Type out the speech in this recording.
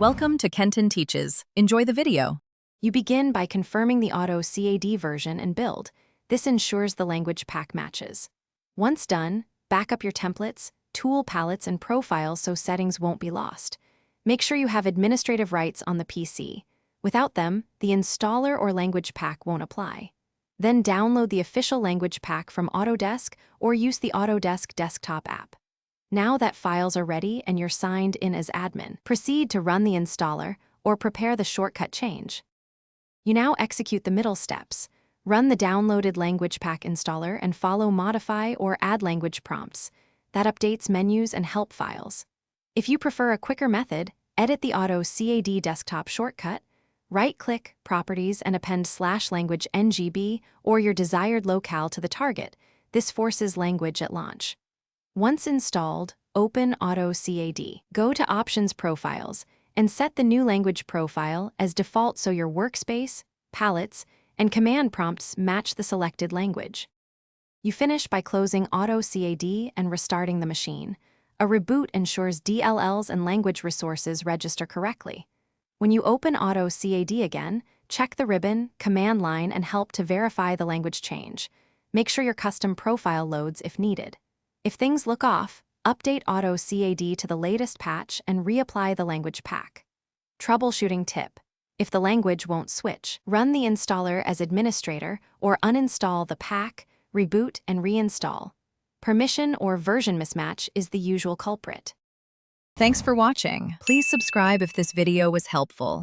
Welcome to Kenton Teaches. Enjoy the video. You begin by confirming the AutoCAD version and build. This ensures the language pack matches. Once done, back up your templates, tool palettes, and profiles so settings won't be lost. Make sure you have administrative rights on the PC. Without them, the installer or language pack won't apply. Then download the official language pack from Autodesk or use the Autodesk desktop app. Now that files are ready and you're signed in as admin, proceed to run the installer or prepare the shortcut change. You now execute the middle steps. Run the downloaded language pack installer and follow modify or add language prompts. That updates menus and help files. If you prefer a quicker method, edit the AutoCAD desktop shortcut, right-click Properties and append /language NGB or your desired locale to the target. This forces language at launch. Once installed, open AutoCAD. Go to Options Profiles and set the new language profile as default so your workspace, palettes, and command prompts match the selected language. You finish by closing AutoCAD and restarting the machine. A reboot ensures DLLs and language resources register correctly. When you open AutoCAD again, check the ribbon, command line, and help to verify the language change. Make sure your custom profile loads if needed. If things look off, update AutoCAD to the latest patch and reapply the language pack. Troubleshooting tip: if the language won't switch, run the installer as administrator or uninstall the pack, reboot, and reinstall. Permission or version mismatch is the usual culprit. Thanks for watching. Please subscribe if this video was helpful.